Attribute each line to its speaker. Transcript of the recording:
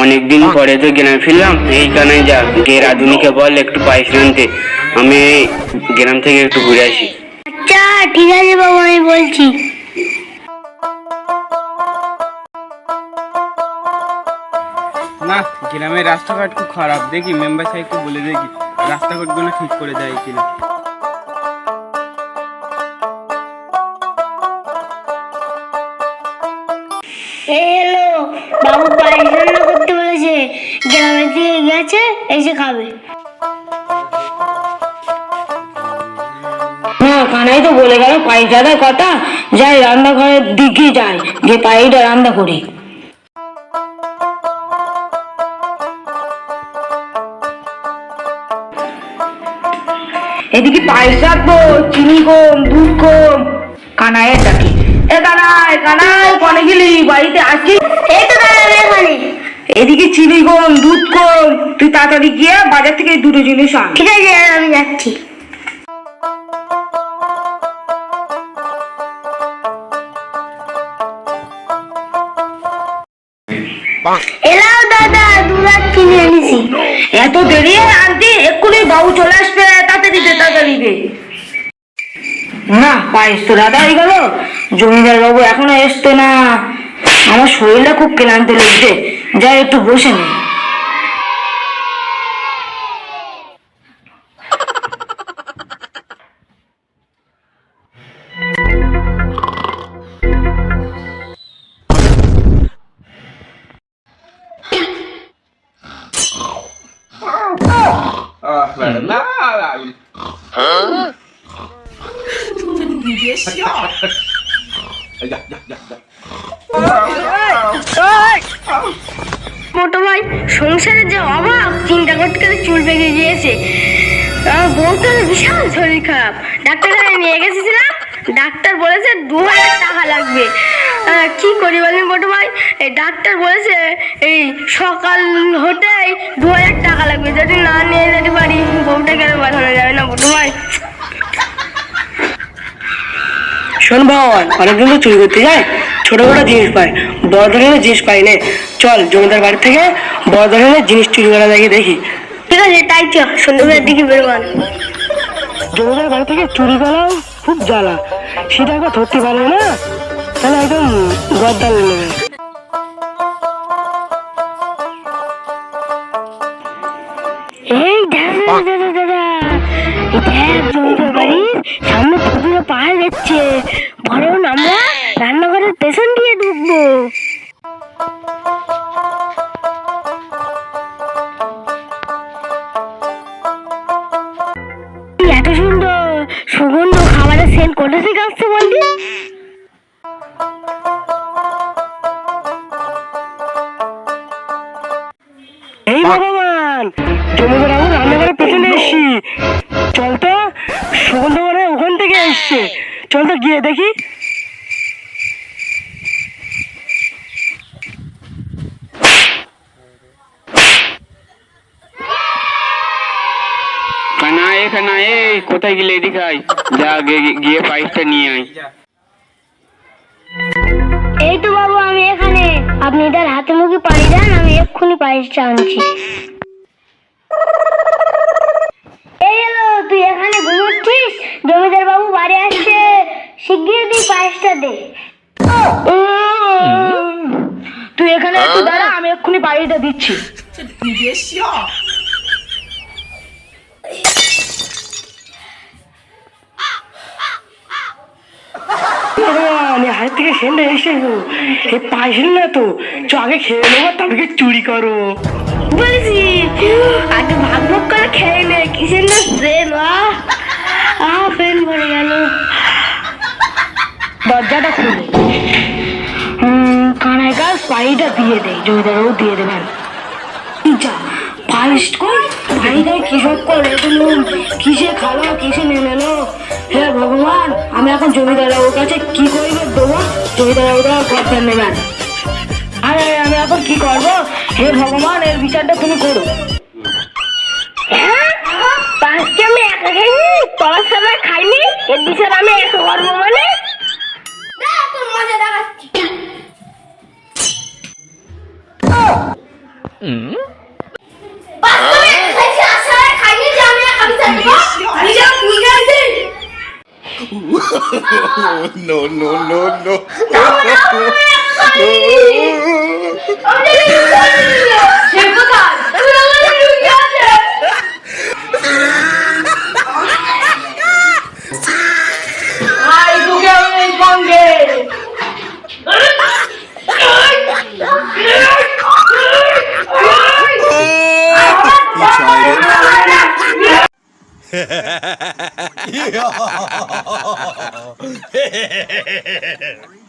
Speaker 1: অনেকদিন পরে তো গ্রামে ফিরলাম, এইখানে যা গিয়ে রাধুনিকে বল একটু পায়েস আনতে, আমি গ্রাম থেকে একটু ঘুরে আসি।
Speaker 2: আচ্ছা ঠিক আছে বাবু, আমি বলছি।
Speaker 3: না, গ্রামের রাস্তাঘাট খুব খারাপ, দেখি মেম্বার সাহেবকে বলে দেখি রাস্তাঘাটগুলো ঠিক করে দেয় কিনা।
Speaker 2: এই হ্যালো বাবু, পায়েস রান্না করতে বলেছে, গ্রামে থেকে গেছে, এসে খাবে।
Speaker 4: হ্যাঁ, কানাই তো বলে গেল পায়েস দাদার কথা, যাই রান্নাঘরের দিকে যাই, যে পায়েসটা রান্না করি। এদিকে পায়েস রাখবো, চিনি কম, দুধ কম। কানাইয়ের ডাকি, এ কানাই, কানাই কনে গেলি, বাড়িতে আছিস?
Speaker 2: এই তো দাঁড়াবে এখানে।
Speaker 4: এদিকে চিনি কম, দুধ কম, তুই তাড়াতাড়ি গিয়ে বাজার থেকে এই দুটো জিনিস আন।
Speaker 2: ঠিক আছে, আমি যাচ্ছি। এলাও দাদা, দুধ আর চিনি এনেছি।
Speaker 4: এত দেরি আনতি, এক্ষুনি বাবু চলে আসবে, তাড়াতাড়ি দে, তাড়াতাড়ি দে। না, পায়েস তো দাদা হয়ে গেল, জমিদার বাবু এখনো এসতো না, আমার শরীরটা খুব ক্লান্ত লাগছে, যাই একটু বসে নে।
Speaker 2: মোটো ভাই, সংসারের যে অভাব, চিন্তা করতে করতে চুল পেকে গিয়েছে। বলতে বিশাল শরীর খারাপ, ডাক্তারখানে নিয়ে গেছিলাম, ডাক্তার বলেছে 2000 টাকা লাগবে। কি করি বলেন মোটো ভাই, এই ডাক্তার বলেছে এই সকাল হতেই 2000 টাকা লাগবে, যদি না নিয়ে যেতে পারি বউটা কেন পাঠানো যাবে না মোটো ভাই।
Speaker 4: শোন ভগবান, অনেকদিন তো চুরি করতে যায়, ছোট বড় জিনিস পায়, বড় ধরনের জিনিস পাই না। চল জমিদার বাড়ি থেকে বড় ধরনের জিনিস চুরি করা দেখি দেখি।
Speaker 2: ঠিক আছে, তাই চ, সন্ধ্যাবেলার দিকে বেরোবান।
Speaker 4: জমিদার বাড়ি থেকে চুরি করাও খুব জ্বালা, সেটা একবার ধরতে পারবে না, তাহলে একদম গদ্দান নেবে।
Speaker 2: এই দাদা দাদা দাদা, দেখ জমিদার বাড়ির সামনে পুকুরে পাহাড় যাচ্ছে, বরং আমরা রান্নাঘরের পেছন দিয়ে ঢুকবো। এত সুন্দর সুগন্ধ খাবারের সেন্ট কোথা থেকে আসছে বলবি?
Speaker 4: এই ভগবান, জমিদার বাবু রান্নাঘরের পেছনে এসছি, চল তো, সুগন্ধ মানে ওখান থেকে এসছে, চল তো গিয়ে দেখি।
Speaker 1: কানাই, কানাই, এই কোথায় গেলে, এদিকে আয়, যা গিয়ে পায়েসটা নিয়ে আয়।
Speaker 2: এই তো বাবু, আমি এখানে, আপনি তার হাতে মুখে পানি দেন, আমি এক্ষুনি পায়েসটা আনছি। এই এলো, তুই এখানে ঘুমোচ্ছিস, জমিদার বাবু বাড়ি আসছে, শিগগির তুই পায়েসটা দে।
Speaker 4: তুই এখানে একটু দাঁড়া, আমি এক্ষুনি পায়েসটা দিচ্ছি। আমি হাত থেকে সেন্ডে এসে এই পায়েস না তো, চ আগে খেয়ে নেবো, তারপরে চুরি করো।
Speaker 2: বলছি আগে ভাগ ভাগ করে খেয়ে নে, কিসের না ট্রেন, ফ্রেন ভরে গেল।
Speaker 4: দরজাটা খুলে কানাই গাছ পানিটা দিয়ে দেয়, জমিদারও দিয়ে দেবেন। যা পায়েস কর, পানিটাই কিসব করে, কিসে খালো, কিসে নেমে এলো। হে ভগবান, আমি এখন জমিদারের কাছে কি করবো দেবো, জমিদার ওরা খরচা নেবেন। আরে আমি এখন কি করবো, হে ভগবান, এর বিচারটা তুমি করো।
Speaker 2: পাঁচকে আমি একা খাইনি, তোর সবাই খাইনি, এর বিচার আমি একা করবো মানে? মজা দেখাচ্ছি।
Speaker 5: no, no, no, no. He tried it.